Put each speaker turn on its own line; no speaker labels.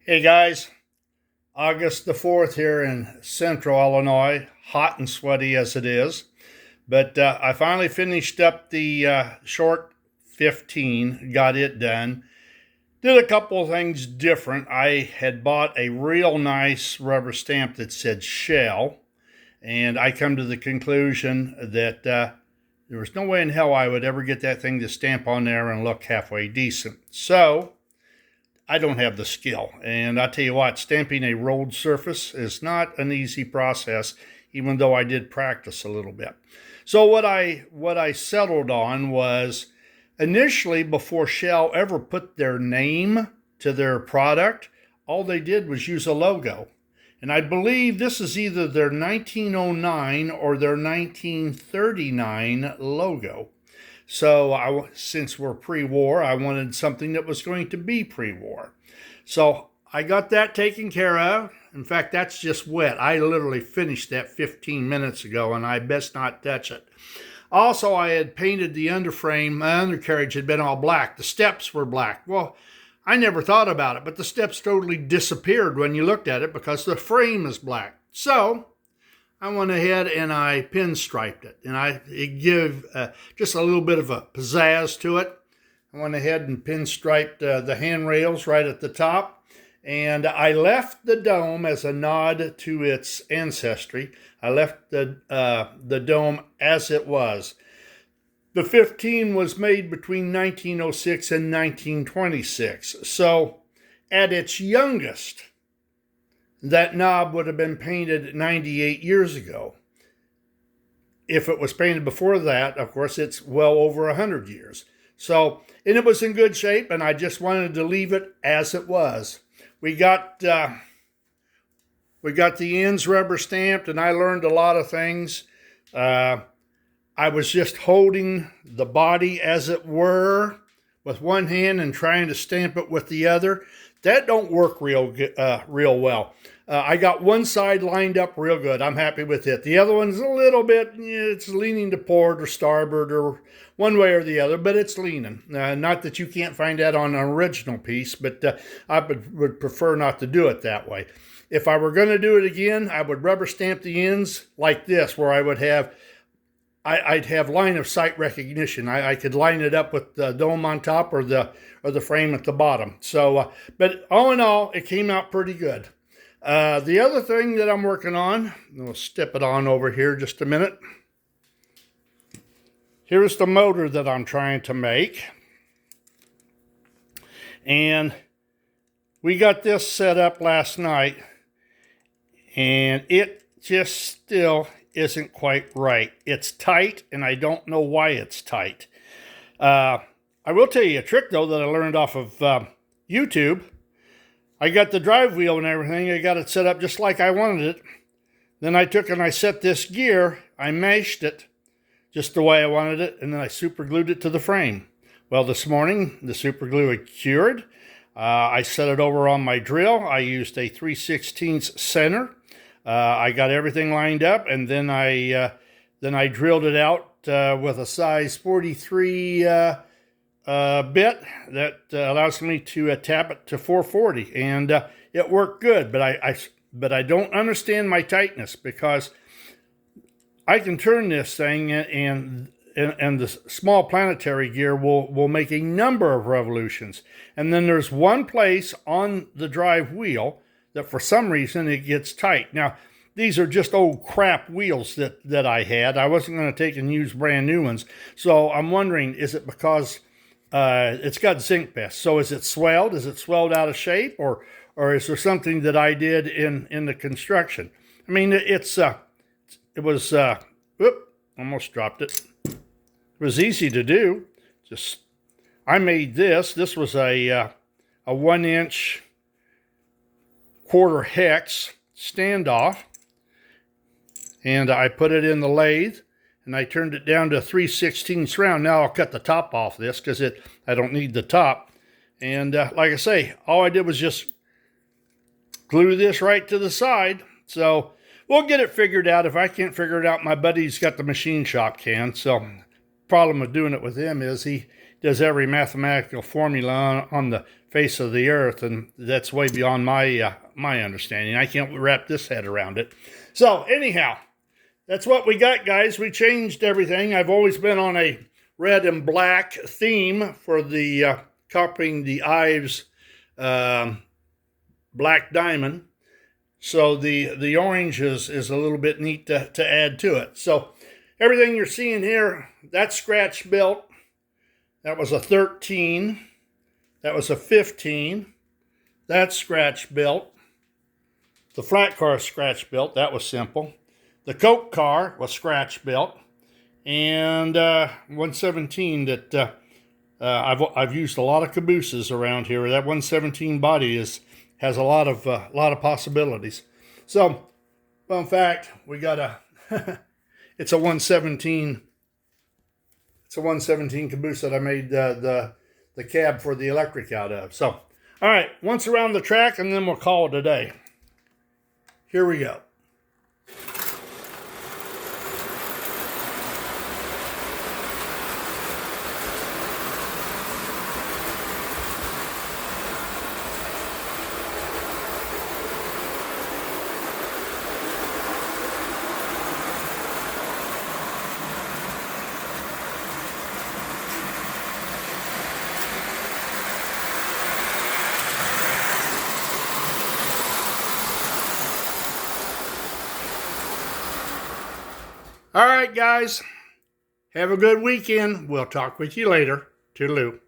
Hey guys, August the 4th here in central Illinois, hot and sweaty as it is. But I finally finished up the short 15, got it done. Did a couple of things different. I had bought a real nice rubber stamp that said Shell, and I come to the conclusion that there was no way in hell I would ever get that thing to stamp on there and look halfway decent. So I don't have the skill. And I tell you what, stamping a rolled surface is not an easy process, even though I did practice a little bit. So what I settled on was, initially, before Shell ever put their name to their product, all they did was use a logo. And I believe this is either their 1909 or their 1939 logo. So since we're pre-war, I wanted something that was going to be pre-war. So I got that taken care of. In fact, that's just wet. I literally finished that 15 minutes ago, and I best not touch it. Also, I had painted the underframe. My undercarriage had been all black. The steps were black. Well, I never thought about it, but the steps totally disappeared when you looked at it because the frame is black. So I went ahead and I pinstriped it, and it gave just a little bit of a pizzazz to it. I went ahead and pinstriped the handrails right at the top, and I left the dome as a nod to its ancestry. I left the dome as it was. The 15 was made between 1906 and 1926, so at its youngest, that knob would have been painted 98 years ago. If it was painted before that, of course, it's well over 100 years. So, and it was in good shape, and I just wanted to leave it as it was. We got the ends rubber stamped, and I learned a lot of things. I was just holding the body as it were with one hand and trying to stamp it with the other. That don't work real well. I got one side lined up real good. I'm happy with it. The other one's a little bit, it's leaning to port or starboard or one way or the other, but it's leaning. Not that you can't find that on an original piece, but I would prefer not to do it that way. If I were going to do it again, I would rubber stamp the ends like this, where I'd have line of sight recognition. I could line it up with the dome on top or the frame at the bottom. So, but all in all, it came out pretty good. The other thing that I'm working on, we'll step it on over here just a minute. Here's the motor that I'm trying to make. And we got this set up last night, and it just still isn't quite right. It's tight, and I don't know why it's tight. I will tell you a trick, though, that I learned off of YouTube. I got the drive wheel and everything. I got it set up just like I wanted it. Then I took and I set this gear. I mashed it just the way I wanted it, and then I super glued it to the frame. Well, this morning, the super glue had cured. I set it over on my drill. I used a 3/16 center. I got everything lined up, and then I drilled it out with a size 43 bit that allows me to tap it to 440, and it worked good. But I don't understand my tightness, because I can turn this thing, and the small planetary gear will make a number of revolutions. And then there's one place on the drive wheel that for some reason it gets tight. Now, these are just old crap wheels that I had. I wasn't going to take and use brand new ones. So I'm wondering, is it because it's got zinc best? So is it swelled? Is it swelled out of shape? Or is there something that I did in the construction? I mean, it was, almost dropped it. It was easy to do. I made this. This was a 1-inch quarter hex standoff, and I put it in the lathe, and I turned it down to 3/16 round. Now I'll cut the top off this because I don't need the top. And like I say, all I did was just glue this right to the side. So we'll get it figured out. If I can't figure it out, my buddy's got the machine shop can. So problem with doing it with him is he does every mathematical formula on the face of the earth, and that's way beyond my understanding. I can't wrap this head around it. So anyhow, that's what we got, guys. We changed everything. I've always been on a red and black theme for the copying the Ives black diamond. So the orange is a little bit neat to add to it. So everything you're seeing here, that's scratch built. That was a 13. That was a 15. That's scratch built. The flat car scratch built. That was simple. The Coke car was scratch built. And 117 that I've used a lot of cabooses around here. That 117 body has a lot of possibilities. So, fun fact, we got a it's a 117. It's a 117 caboose that I made the cab for the electric out of. So, all right, once around the track, and then we'll call it a day. Here we go. All right, guys. Have a good weekend. We'll talk with you later. Toodaloo.